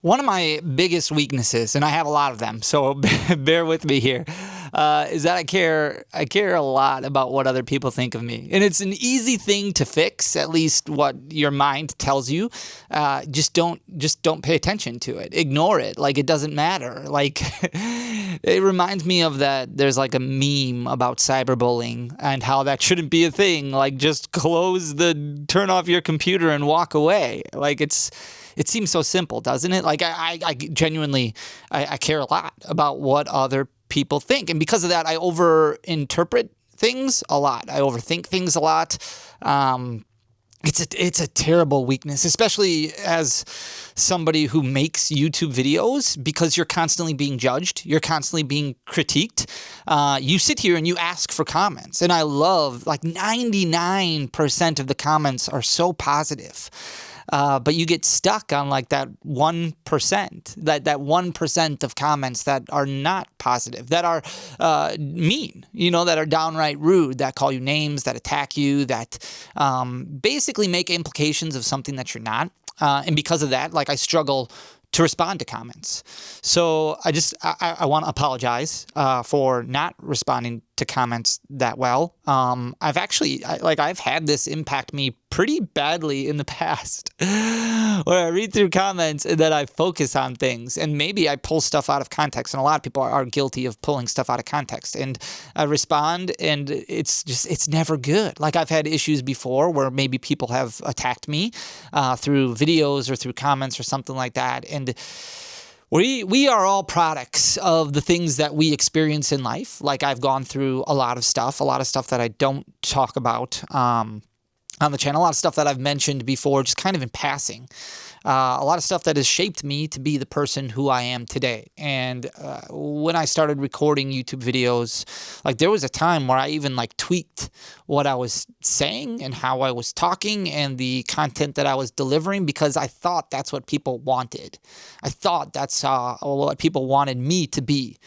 One of my biggest weaknesses, and I have a lot of them, so bear with me here, is that I care a lot about what other people think of me. And it's an easy thing to fix, at least what your mind tells you. Just don't pay attention to it. Ignore it. Like, it doesn't matter. Like, it reminds me of that there's like a meme about cyberbullying and how that shouldn't be a thing. Like, just turn off your computer and walk away. Like, it seems so simple, doesn't it? Like, I genuinely, I care a lot about what other people think. And because of that, I overinterpret things a lot. I overthink things a lot. It's a terrible weakness, especially as somebody who makes YouTube videos, because you're constantly being judged. You're constantly being critiqued. You sit here and you ask for comments. And I love, like, 99% of the comments are so positive. But you get stuck on like that 1%, that 1% of comments that are not positive, that are mean, that are downright rude, that call you names, that attack you, that basically make implications of something that you're not. And because of that, like, I struggle to respond to comments. So I want to apologize for not responding to comments that well. I've had this impact me pretty badly in the past where I read through comments and then I focus on things, and maybe I pull stuff out of context, and a lot of people are guilty of pulling stuff out of context, and I respond, and it's never good. Like, I've had issues before where maybe people have attacked me through videos or through comments or something like that, and we are all products of the things that we experience in life. Like, I've gone through a lot of stuff that I don't talk about on the channel, a lot of stuff that I've mentioned before, just kind of in passing. A lot of stuff that has shaped me to be the person who I am today. And when I started recording YouTube videos, like, there was a time where I even like tweaked what I was saying and how I was talking and the content that I was delivering, because I thought that's what people wanted. I thought that's what people wanted me to be.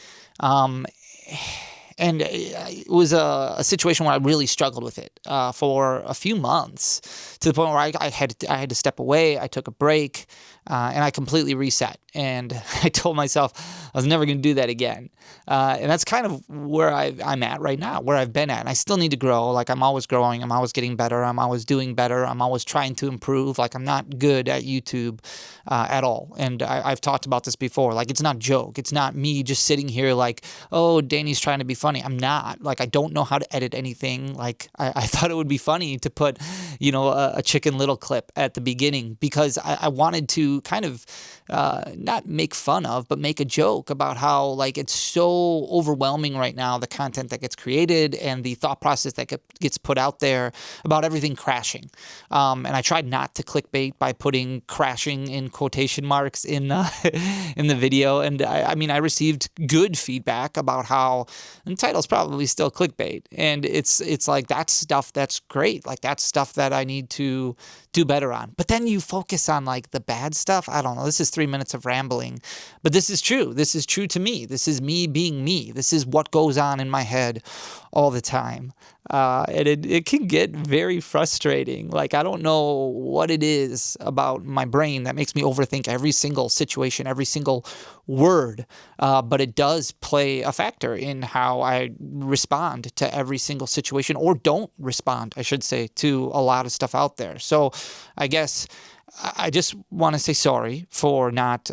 And it was a situation where I really struggled with it for a few months, to the point where I had to step away. I took a break, and I completely reset. And I told myself I was never going to do that again. And that's kind of where I'm at right now, where I've been at. And I still need to grow. Like, I'm always growing. I'm always getting better. I'm always doing better. I'm always trying to improve. Like, I'm not good at YouTube at all. And I've talked about this before. Like, it's not a joke. It's not me just sitting here like, oh, Danny's trying to be funny. I'm not. Like, I don't know how to edit anything. Like, I thought it would be funny to put, a Chicken Little clip at the beginning, because I wanted to kind of not make fun of, but make a joke about how, like, it's so overwhelming right now, the content that gets created and the thought process that gets put out there about everything crashing. And I tried not to clickbait by putting crashing in quotation marks in the video. And I received good feedback about how the title's probably still clickbait. And it's like, that's stuff that's great. Like, that's stuff that I need to do better on. But then you focus on, like, the bad stuff. I don't know. This is 3 minutes of rambling, but this is true. This is true to me. This is me being me. This is what goes on in my head all the time. And it can get very frustrating. Like, I don't know what it is about my brain that makes me overthink every single situation, every single word. But it does play a factor in how I respond to every single situation, or don't respond, I should say, to a lot of stuff out there. So I guess I just want to say sorry for not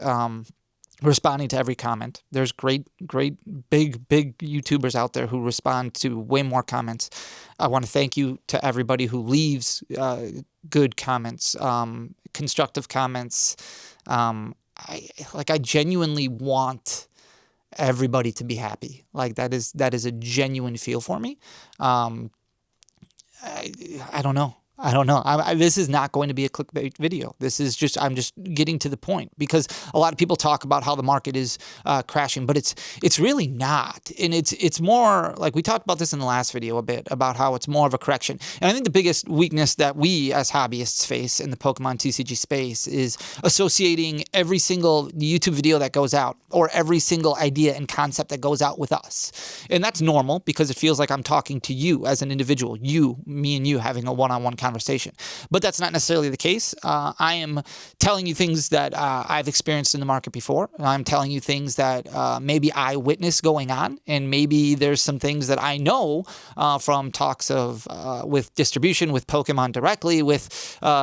responding to every comment. There's great, big YouTubers out there who respond to way more comments. I want to thank you to everybody who leaves good comments, constructive comments. I genuinely want everybody to be happy. Like, that is a genuine feel for me. I don't know. This is not going to be a clickbait video. I'm just getting to the point, because a lot of people talk about how the market is crashing, but it's really not. And it's more like, we talked about this in the last video a bit, about how it's more of a correction. And I think the biggest weakness that we as hobbyists face in the Pokemon TCG space is associating every single YouTube video that goes out, or every single idea and concept that goes out, with us. And that's normal, because it feels like I'm talking to you as an individual, me and you having a one-on-one conversation. conversation. But that's not necessarily the case. I am telling you things that I've experienced in the market before. I'm telling you things that maybe I witnessed going on, and maybe there's some things that I know from talks of with distribution, with Pokemon directly, with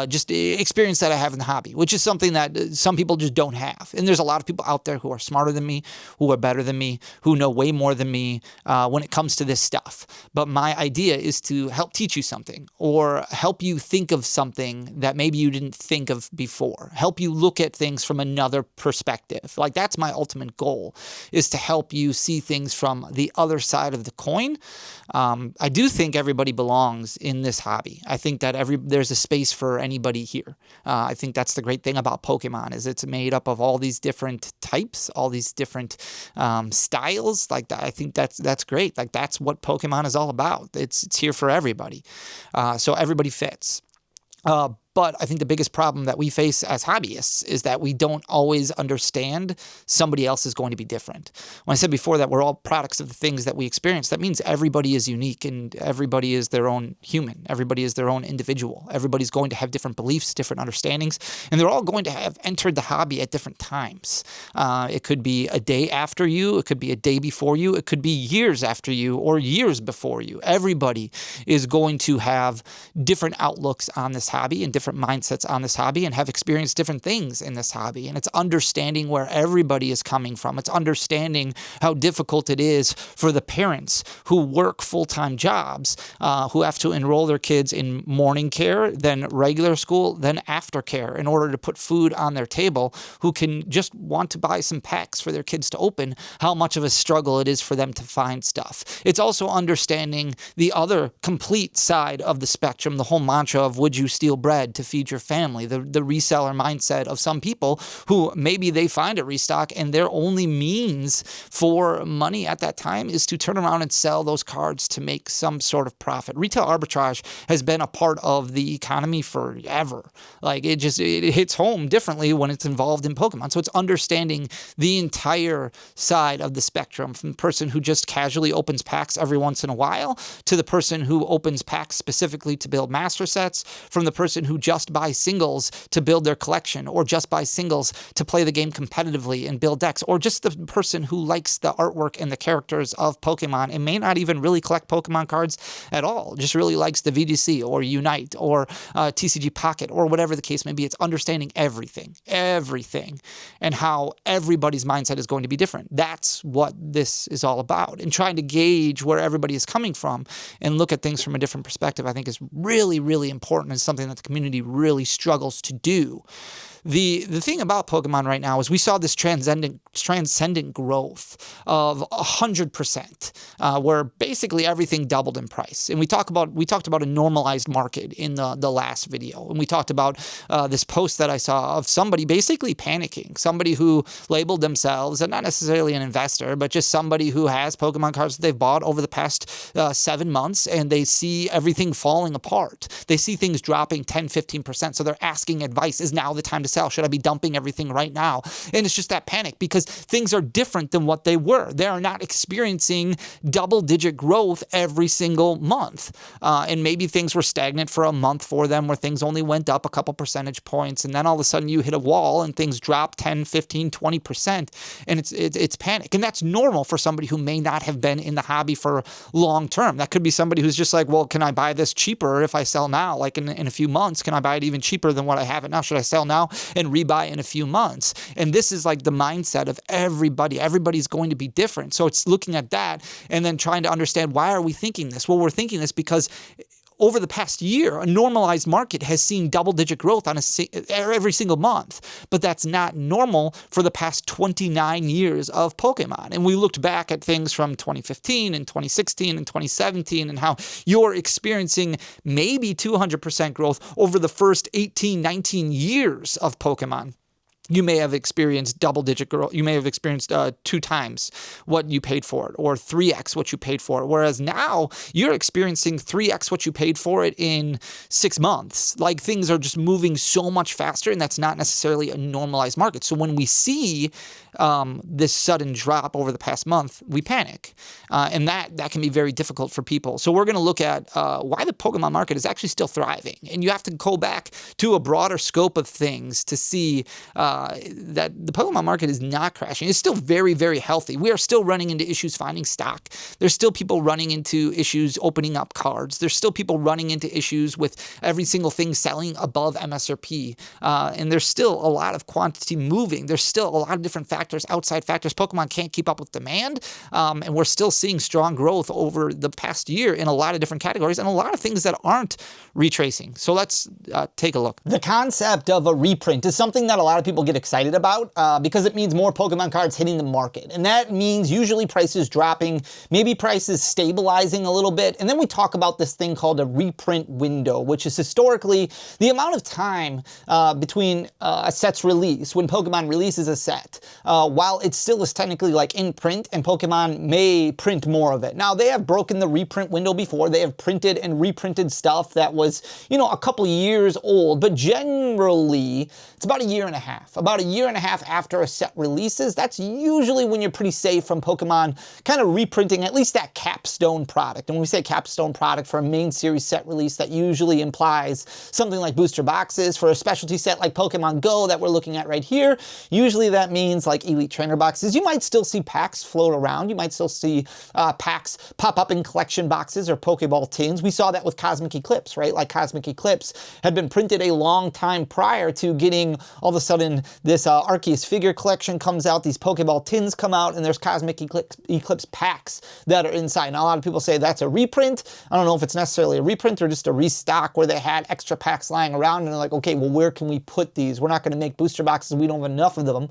just experience that I have in the hobby, which is something that some people just don't have. And there's a lot of people out there who are smarter than me, who are better than me, who know way more than me when it comes to this stuff. But my idea is to help teach you something, or help you think of something that maybe you didn't think of before, help you look at things from another perspective. Like, that's my ultimate goal, is to help you see things from the other side of the coin. I do think everybody belongs in this hobby. I think that there's a space for anybody here. I think that's the great thing about Pokemon, is it's made up of all these different types, all these different styles. Like, I think that's great. Like, that's what Pokemon is all about. It's here for everybody. So everybody fits. But I think the biggest problem that we face as hobbyists is that we don't always understand somebody else is going to be different. When I said before that we're all products of the things that we experience, that means everybody is unique and everybody is their own human. Everybody is their own individual. Everybody's going to have different beliefs, different understandings, and they're all going to have entered the hobby at different times. It could be a day after you. It could be a day before you. It could be years after you or years before you. Everybody is going to have different outlooks on this hobby and different mindsets on this hobby, and have experienced different things in this hobby. And it's understanding where everybody is coming from. It's understanding how difficult it is for the parents who work full-time jobs, who have to enroll their kids in morning care, then regular school, then aftercare in order to put food on their table, who can just want to buy some packs for their kids to open, how much of a struggle it is for them to find stuff. It's also understanding the other complete side of the spectrum, the whole mantra of would you steal bread to feed your family, the reseller mindset of some people who maybe they find a restock and their only means for money at that time is to turn around and sell those cards to make some sort of profit. Retail arbitrage has been a part of the economy forever. Like, it hits home differently when it's involved in Pokemon. So it's understanding the entire side of the spectrum, from the person who just casually opens packs every once in a while to the person who opens packs specifically to build master sets, from the person who just buys singles to build their collection, or just buys singles to play the game competitively and build decks, or just the person who likes the artwork and the characters of Pokemon and may not even really collect Pokemon cards at all, just really likes the VGC or Unite or TCG Pocket or whatever the case may be. It's understanding everything, and how everybody's mindset is going to be different. That's what this is all about. And trying to gauge where everybody is coming from and look at things from a different perspective, I think, is really, really important, and something that the community really struggles to do. The thing about Pokemon right now is we saw this transcendent growth of 100%, where basically everything doubled in price. And we talked about a normalized market in the last video, and we talked about this post that I saw of somebody basically panicking, somebody who labeled themselves, and not necessarily an investor, but just somebody who has Pokemon cards that they've bought over the past 7 months, and they see everything falling apart. They see things dropping 10-15%, so they're asking advice. Is now the time to sell? Should I be dumping everything right now? And it's just that panic, because things are different than what they were. They are not experiencing double-digit growth every single month. And maybe things were stagnant for a month for them, where things only went up a couple percentage points, and then all of a sudden you hit a wall and things drop 10, 15, 20%, and it's panic. And that's normal for somebody who may not have been in the hobby for long term. That could be somebody who's just like, well, can I buy this cheaper if I sell now? Like in a few months, can I buy it even cheaper than what I have it now? Should I sell now and rebuy in a few months? And this is like the mindset of everybody. Everybody's going to be different. So it's looking at that and then trying to understand, why are we thinking this? Well, we're thinking this because over the past year, a normalized market has seen double-digit growth on every single month. But that's not normal for the past 29 years of Pokemon. And we looked back at things from 2015 and 2016 and 2017 and how you're experiencing maybe 200% growth over the first 18, 19 years of Pokemon. you may have experienced double-digit growth. You may have experienced 2 times what you paid for it, or 3x what you paid for it. Whereas now you're experiencing 3x what you paid for it in 6 months. Like, things are just moving so much faster, and that's not necessarily a normalized market. So when we see this sudden drop over the past month, we panic, and that can be very difficult for people. So we're going to look at why the Pokemon market is actually still thriving, and you have to go back to a broader scope of things to see that the Pokemon market is not crashing. It's still very, very healthy. We are still running into issues finding stock. There's still people running into issues opening up cards. There's still people running into issues with every single thing selling above MSRP. And there's still a lot of quantity moving. There's still a lot of different factors, outside factors. Pokemon can't keep up with demand. And we're still seeing strong growth over the past year in a lot of different categories and a lot of things that aren't retracing. So let's take a look. The concept of a reprint is something that a lot of people get excited about because it means more Pokemon cards hitting the market. And that means usually prices dropping, maybe prices stabilizing a little bit. And then we talk about this thing called a reprint window, which is historically the amount of time between a set's release, when Pokemon releases a set, while it still is technically like in print, and Pokemon may print more of it. Now, they have broken the reprint window before. They have printed and reprinted stuff that was, you know, a couple years old, but generally it's about a year and a half. About a year and a half after a set releases, that's usually when you're pretty safe from Pokemon kind of reprinting at least that capstone product. And when we say capstone product for a main series set release, that usually implies something like booster boxes. For a specialty set like Pokemon Go that we're looking at right here, usually that means like Elite Trainer boxes. You might still see packs float around. You might still see packs pop up in collection boxes or Pokeball tins. We saw that with Cosmic Eclipse, right? Like, Cosmic Eclipse had been printed a long time prior to getting, all of a sudden, this Arceus figure collection comes out, these Pokeball tins come out, and there's Cosmic Eclipse packs that are inside. Now, a lot of people say that's a reprint. I don't know if it's necessarily a reprint or just a restock where they had extra packs lying around, and they're like, okay, well, where can we put these? We're not going to make booster boxes. We don't have enough of them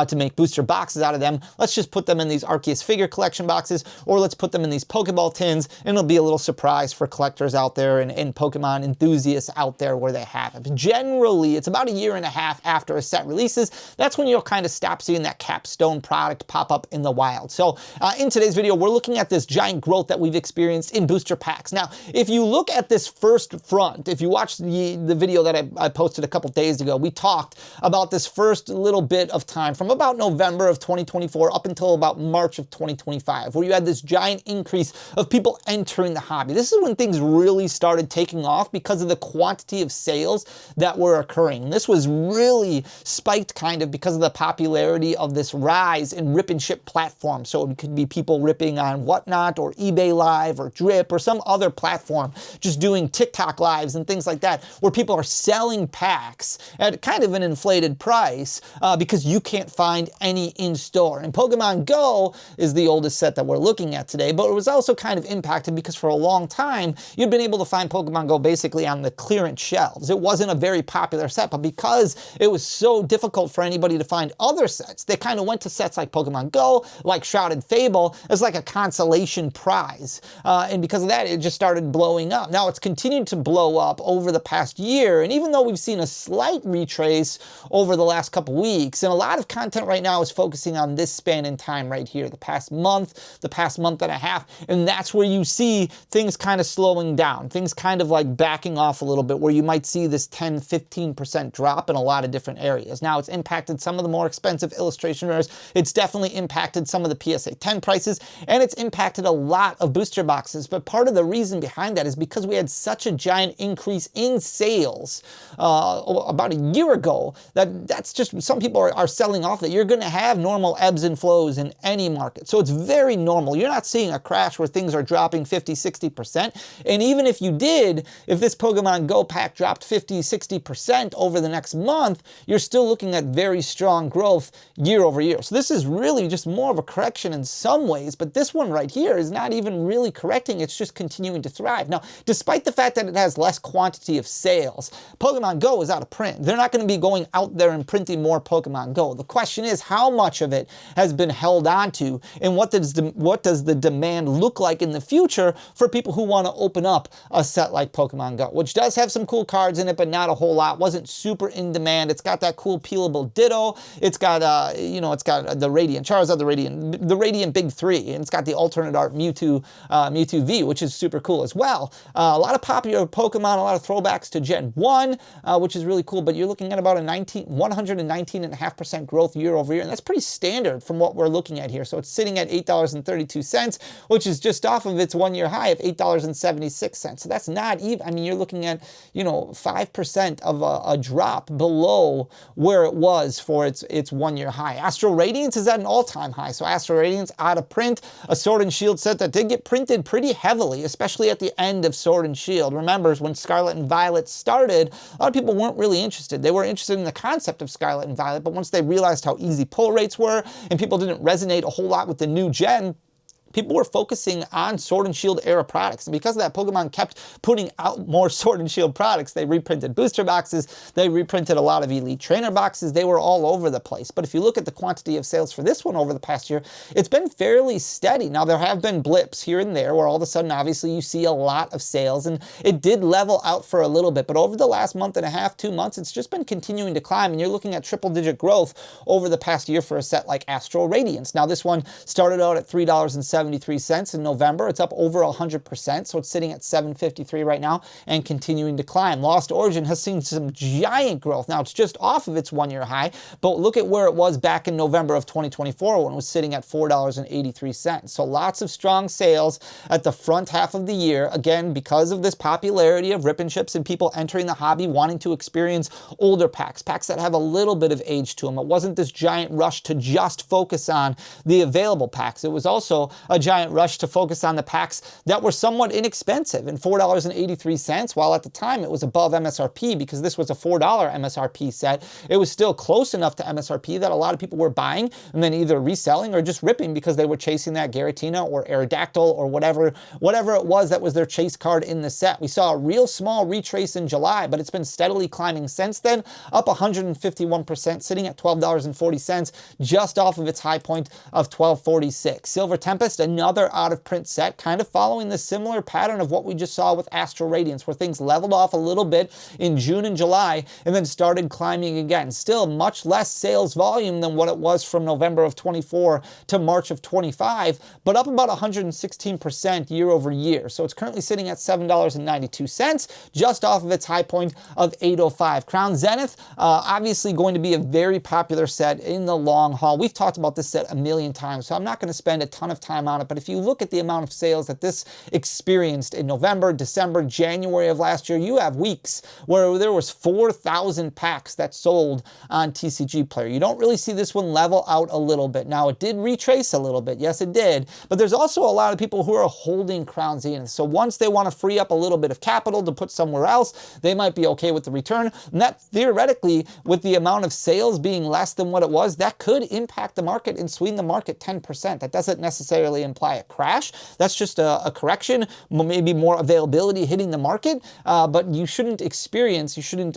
to make booster boxes out of them. Let's just put them in these Arceus figure collection boxes, or let's put them in these Pokeball tins, and it'll be a little surprise for collectors out there and Pokemon enthusiasts out there where they have it. But generally, it's about a year and a half after a set releases. That's when you'll kind of stop seeing that capstone product pop up in the wild. So in today's video, we're looking at this giant growth that we've experienced in booster packs. Now, if you look at this first front, if you watch the video that I posted a couple days ago, we talked about this first little bit of time from about November of 2024 up until about March of 2025, where you had this giant increase of people entering the hobby. This is when things really started taking off because of the quantity of sales that were occurring. This was really spiked kind of because of the popularity of this rise in rip and ship platforms. So it could be people ripping on Whatnot or eBay Live or Drip or some other platform, just doing TikTok lives and things like that, where people are selling packs at kind of an inflated price because you can't find any in store. And Pokemon Go is the oldest set that we're looking at today, but it was also kind of impacted because for a long time, you'd been able to find Pokemon Go basically on the clearance shelves. It wasn't a very popular set, but because it was so difficult for anybody to find other sets, they kind of went to sets like Pokemon Go, like Shrouded Fable, as like a consolation prize. And because of that, it just started blowing up. Now, it's continued to blow up over the past year, and even though we've seen a slight retrace over the last couple weeks, and a lot of content right now is focusing on this span in time right here, the past month and a half, and that's where you see things kind of slowing down, things kind of like backing off a little bit, where you might see this 10-15% drop in a lot of different areas. Now, it's impacted some of the more expensive illustration rares. It's definitely impacted some of the PSA 10 prices, and it's impacted a lot of booster boxes. But part of the reason behind that is because we had such a giant increase in sales about a year ago, that's just, some people are selling off that. You're going to have normal ebbs and flows in any market. So it's very normal. You're not seeing a crash where things are dropping 50-60%. And even if you did, if this Pokemon Go pack dropped 50-60% over the next month, you're still looking at very strong growth year over year. So this is really just more of a correction in some ways, but this one right here is not even really correcting. It's just continuing to thrive. Now, despite the fact that it has less quantity of sales, Pokemon Go is out of print. They're not going to be going out there and printing more Pokemon Go. The question is, how much of it has been held onto, and what does the demand look like in the future for people who want to open up a set like Pokemon Go, which does have some cool cards in it, but not a whole lot. Wasn't super in demand. It's got that cool peelable Ditto. It's got, it's got the Radiant Charizard, the Radiant Big 3, and it's got the alternate art Mewtwo, Mewtwo V, which is super cool as well. A lot of popular Pokemon, a lot of throwbacks to Gen 1, which is really cool, but you're looking at about a 119.5% growth year over year, and that's pretty standard from what we're looking at here. So it's sitting at $8.32, which is just off of its one-year high of $8.76. So that's not even, I mean, you're looking at, 5% of a drop below where it was for its one-year high. Astral Radiance is at an all-time high. So Astral Radiance out of print, a Sword and Shield set that did get printed pretty heavily, especially at the end of Sword and Shield. Remember, when Scarlet and Violet started, a lot of people weren't really interested. They were interested in the concept of Scarlet and Violet, but once they realized how easy pull rates were and people didn't resonate a whole lot with the new gen, people were focusing on Sword and Shield era products. And because of that, Pokemon kept putting out more Sword and Shield products. They reprinted booster boxes. They reprinted a lot of Elite Trainer boxes. They were all over the place. But if you look at the quantity of sales for this one over the past year, it's been fairly steady. Now, there have been blips here and there where all of a sudden, obviously, you see a lot of sales. And it did level out for a little bit. But over the last month and a half, 2 months, it's just been continuing to climb. And you're looking at triple-digit growth over the past year for a set like Astral Radiance. Now, this one started out at $3.73 in November. It's up over 100%, so it's sitting at $7.53 right now and continuing to climb. Lost Origin has seen some giant growth. Now, it's just off of its one-year high, but look at where it was back in November of 2024 when it was sitting at $4.83. So lots of strong sales at the front half of the year, again, because of this popularity of rip and chips and people entering the hobby wanting to experience older packs that have a little bit of age to them. It wasn't this giant rush to just focus on the available packs. It was also a giant rush to focus on the packs that were somewhat inexpensive, and $4.83, while at the time it was above MSRP because this was a $4 MSRP set, it was still close enough to MSRP that a lot of people were buying and then either reselling or just ripping because they were chasing that Giratina or Aerodactyl or whatever it was that was their chase card in the set. We saw a real small retrace in July, but it's been steadily climbing since then, up 151%, sitting at $12.40, just off of its high point of $12.46. Silver Tempest, another out-of-print set, kind of following the similar pattern of what we just saw with Astral Radiance, where things leveled off a little bit in June and July and then started climbing again. Still much less sales volume than what it was from November of 24 to March of 25, but up about 116% year over year. So it's currently sitting at $7.92, just off of its high point of $8.05. Crown Zenith, obviously going to be a very popular set in the long haul. We've talked about this set a million times, so I'm not going to spend a ton of time on it, but if you look at the amount of sales that this experienced in November, December, January of last year, you have weeks where there was 4,000 packs that sold on TCG Player. You don't really see this one level out a little bit. Now, it did retrace a little bit. Yes, it did. But there's also a lot of people who are holding Crown Zenith. So once they want to free up a little bit of capital to put somewhere else, they might be okay with the return. And that theoretically, with the amount of sales being less than what it was, that could impact the market and swing the market 10%. That doesn't necessarily imply a crash. That's just a correction, maybe more availability hitting the market, but you shouldn't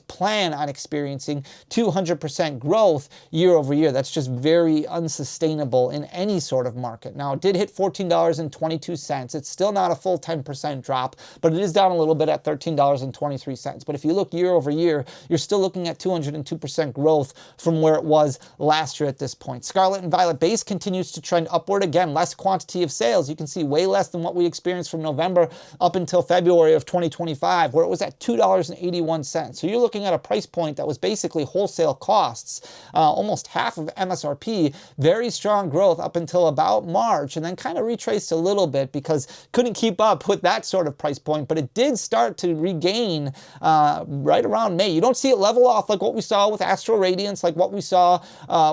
plan on experiencing 200% growth year over year. That's just very unsustainable in any sort of market. Now, it did hit $14.22. It's still not a full 10% drop, but it is down a little bit at $13.23. But if you look year over year, you're still looking at 202% growth from where it was last year at this point. Scarlet and Violet base continues to trend upward. Again, less quantity of sales. You can see way less than what we experienced from November up until February of 2025, where it was at $2.81. So you're looking at a price point that was basically wholesale costs, almost half of MSRP. Very strong growth up until about March, and then kind of retraced a little bit because couldn't keep up with that sort of price point, but it did start to regain right around May. You don't see it level off like what we saw with Astral Radiance, like what we saw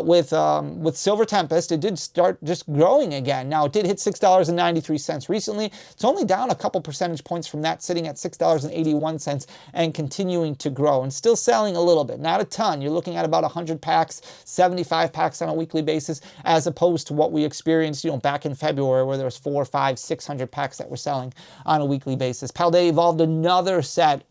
with Silver Tempest. It did start just growing again. Now, it did hit $6.93 recently. It's only down a couple percentage points from that, sitting at $6.81 and continuing to grow and still selling a little bit, not a ton. You're looking at about 100 packs, 75 packs on a weekly basis, as opposed to what we experienced, back in February, where there was 400, 500, 600 packs that were selling on a weekly basis. Paldea Evolved, another set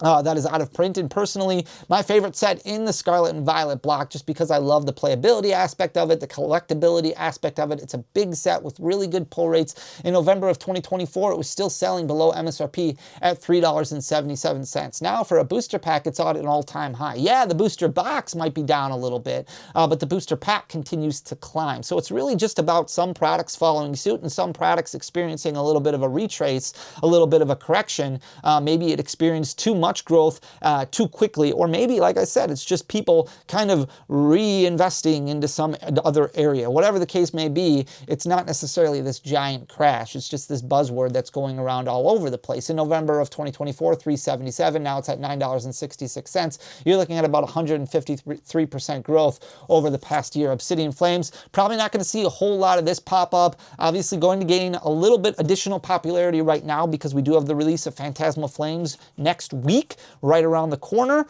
that is out of print. And personally, my favorite set in the Scarlet and Violet block, just because I love the playability aspect of it, the collectability aspect of it. It's a big set with really good pull rates. In November of 2024, it was still selling below MSRP at $3.77. Now for a booster pack, it's at an all-time high. Yeah, the booster box might be down a little bit, but the booster pack continues to climb. So it's really just about some products following suit and some products experiencing a little bit of a retrace, a little bit of a correction. Maybe it experienced too much growth too quickly, or maybe, like I said, it's just people kind of reinvesting into some other area. Whatever the case may be, it's not necessarily this giant crash. It's just this buzzword that's going around all over the place. In November of 2024, $3.77. Now it's at $9.66. You're looking at about 153% growth over the past year. Obsidian Flames, probably not going to see a whole lot of this pop up. Obviously going to gain a little bit additional popularity right now because we do have the release of Phantasmal Flames next week, right around the corner,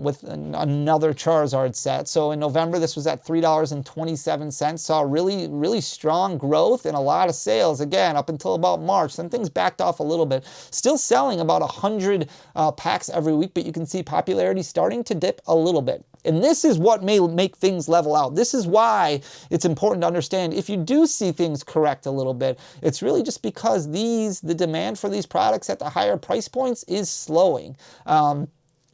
with another Charizard set. So in November, this was at $3.27. Saw really, really strong growth and a lot of sales, again, up until about March. Then things backed off a little bit. Still selling about 100 packs every week, but you can see popularity starting to dip a little bit. And this is what may make things level out. This is why it's important to understand if you do see things correct a little bit, it's really just because the demand for these products at the higher price points is slowing.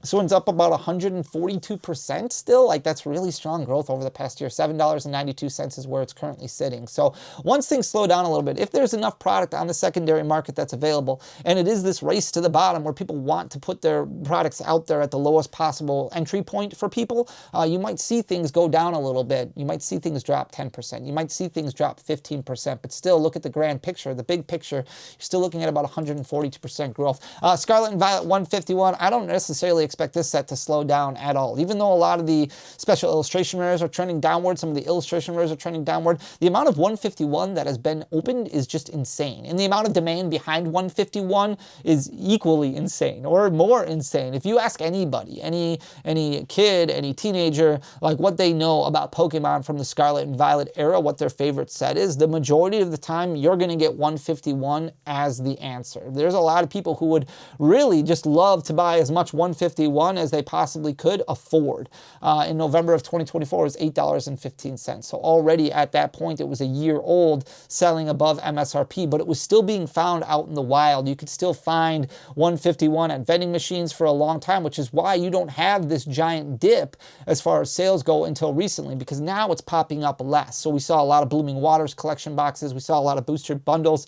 So it's up about 142% still. Like, that's really strong growth over the past year. $7.92 is where it's currently sitting. So once things slow down a little bit, if there's enough product on the secondary market that's available, and it is this race to the bottom where people want to put their products out there at the lowest possible entry point for people, you might see things go down a little bit. You might see things drop 10%. You might see things drop 15%. But still, look at the grand picture, the big picture. You're still looking at about 142% growth. Scarlet and Violet 151, I don't necessarily expect this set to slow down at all. Even though a lot of the special illustration rares are trending downward, some of the illustration rares are trending downward, the amount of 151 that has been opened is just insane. And the amount of demand behind 151 is equally insane or more insane. If you ask anybody, any kid, any teenager, like what they know about Pokemon from the Scarlet and Violet era, what their favorite set is, the majority of the time you're going to get 151 as the answer. There's a lot of people who would really just love to buy as much 151 as they possibly could afford. In November of 2024, it was $8.15. So already at that point, it was a year old, selling above MSRP, but it was still being found out in the wild. You could still find 151 at vending machines for a long time, which is why you don't have this giant dip as far as sales go until recently, because now it's popping up less. So we saw a lot of Blooming Waters collection boxes. We saw a lot of booster bundles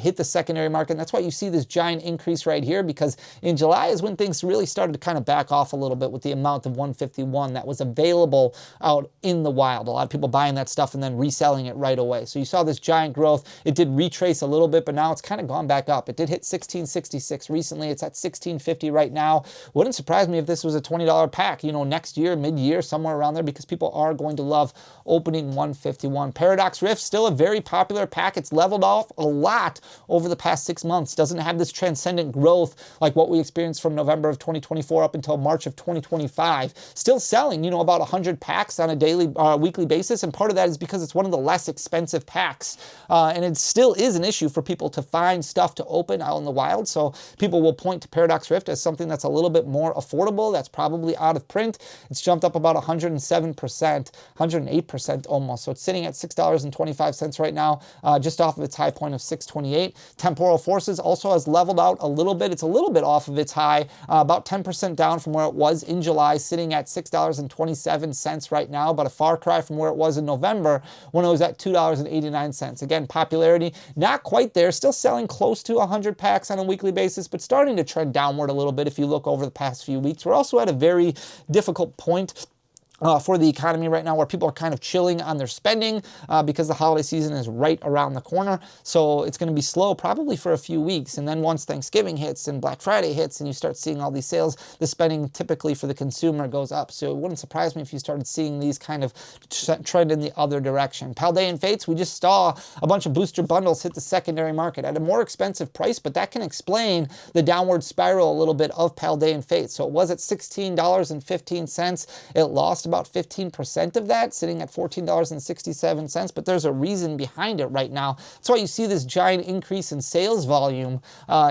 hit the secondary market. And that's why you see this giant increase right here, because in July is when things really started to kind of back off a little bit with the amount of 151 that was available out in the wild. A lot of people buying that stuff and then reselling it right away. So you saw this giant growth. It did retrace a little bit, but now it's kind of gone back up. It did hit 1666 recently. It's at 1650 right now. Wouldn't surprise me if this was a $20 pack, you know, next year, mid-year, somewhere around there, because people are going to love opening 151. Paradox Rift, still a very popular pack. It's leveled off a lot over the past 6 months. Doesn't have this transcendent growth like what we experienced from November of 2024 up until March of 2025. Still selling, you know, about 100 packs on a weekly basis, and part of that is because it's one of the less expensive packs, and it still is an issue for people to find stuff to open out in the wild. So people will point to Paradox Rift as something that's a little bit more affordable, that's probably out of print. It's jumped up about 107%, 108% almost. So it's sitting at $6.25 right now, just off of its high point of $6.28. Temporal Forces also has leveled out a little bit. It's a little bit off of its high, about 10% down from where it was in July, sitting at $6.27 right now, but a far cry from where it was in November when it was at $2.89. Again, popularity not quite there, still selling close to 100 packs on a weekly basis, but starting to trend downward a little bit if you look over the past few weeks. We're also at a very difficult point for the economy right now, where people are kind of chilling on their spending because the holiday season is right around the corner. So it's going to be slow probably for a few weeks. And then once Thanksgiving hits and Black Friday hits and you start seeing all these sales, the spending typically for the consumer goes up. So it wouldn't surprise me if you started seeing these kind of trend in the other direction. Paldean Fates, we just saw a bunch of booster bundles hit the secondary market at a more expensive price, but that can explain the downward spiral a little bit of Paldean Fates. So it was at $16.15. It lost about 15% of that, sitting at $14.67, but there's a reason behind it right now. That's why you see this giant increase in sales volume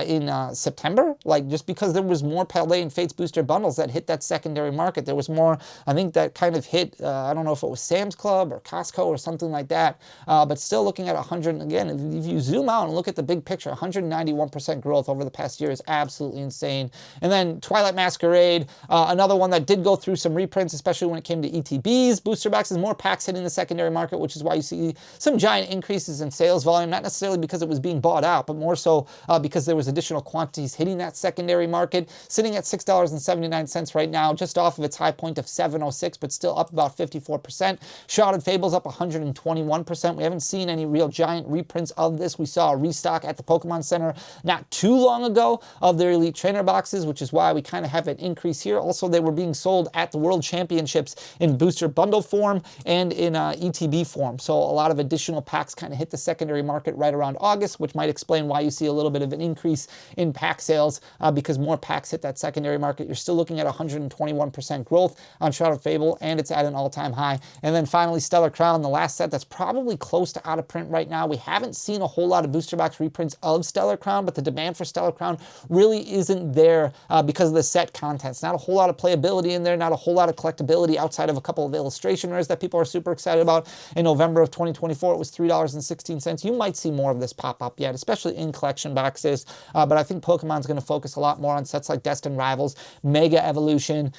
in September, like just because there was more Paldea and Fates booster bundles that hit that secondary market. There was more, I think that kind of hit, I don't know if it was Sam's Club or Costco or something like that, but still looking at 100, again, if you zoom out and look at the big picture, 191% growth over the past year is absolutely insane. And then Twilight Masquerade, another one that did go through some reprints, especially when it came to ETBs, booster boxes, more packs hitting the secondary market, which is why you see some giant increases in sales volume, not necessarily because it was being bought out, but more so because there was additional quantities hitting that secondary market, sitting at $6.79 right now, just off of its high point of $7.06, but still up about 54%. Shrouded Fables up 121%. We haven't seen any real giant reprints of this. We saw a restock at the Pokemon Center not too long ago of their Elite Trainer boxes, which is why we kind of have an increase here. Also, they were being sold at the World Championships in booster bundle form and in ETB form. So a lot of additional packs kind of hit the secondary market right around August, which might explain why you see a little bit of an increase in pack sales because more packs hit that secondary market. You're still looking at 121% growth on Shrouded Fable, and it's at an all-time high. And then finally, Stellar Crown, the last set that's probably close to out of print right now. We haven't seen a whole lot of booster box reprints of Stellar Crown, but the demand for Stellar Crown really isn't there because of the set contents. Not a whole lot of playability in there, not a whole lot of collectability outside of a couple of illustration rares that people are super excited about. In November of 2024, it was $3.16. You might see more of this pop up yet, especially in collection boxes, but I think Pokemon's going to focus a lot more on sets like Destined Rivals, Mega Evolution,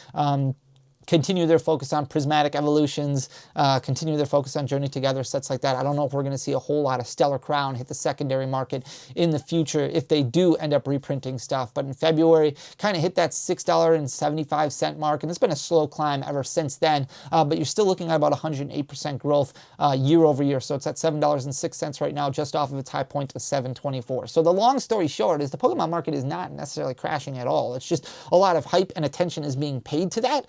continue their focus on prismatic evolutions, continue their focus on Journey Together, sets like that. I don't know if we're going to see a whole lot of Stellar Crown hit the secondary market in the future if they do end up reprinting stuff. But in February, kind of hit that $6.75 mark, and it's been a slow climb ever since then. But you're still looking at about 108% growth year over year. So it's at $7.06 right now, just off of its high point of $7.24. So the long story short is the Pokemon market is not necessarily crashing at all. It's just a lot of hype and attention is being paid to that.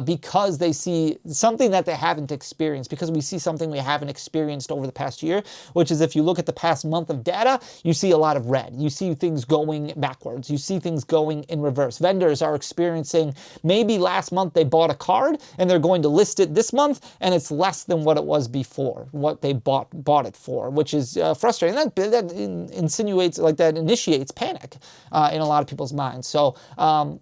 Because they see something that they haven't experienced, because we see something we haven't experienced over the past year, which is if you look at the past month of data, you see a lot of red. You see things going backwards. You see things going in reverse. Vendors are experiencing maybe last month they bought a card and they're going to list it this month and it's less than what it was before, what they bought it for, which is frustrating. That insinuates, like that initiates panic in a lot of people's minds. So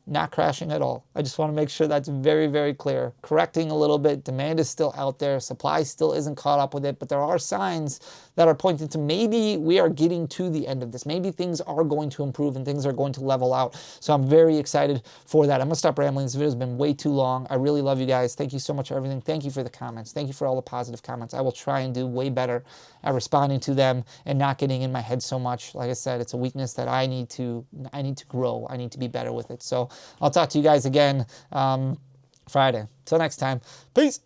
not crashing at all. I just want to make sure that's very, very clear. Correcting a little bit. Demand is still out there. Supply still isn't caught up with it, but there are signs that are pointing to maybe we are getting to the end of this. Maybe things are going to improve and things are going to level out. So I'm very excited for that. I'm gonna stop rambling. This video has been way too long. I really love you guys. Thank you so much for everything. Thank you for the comments. Thank you for all the positive comments. I will try and do way better at responding to them and not getting in my head so much. Like I said, it's a weakness that I need to grow. I need to be better with it. So I'll talk to you guys again Friday. Till next time. Peace.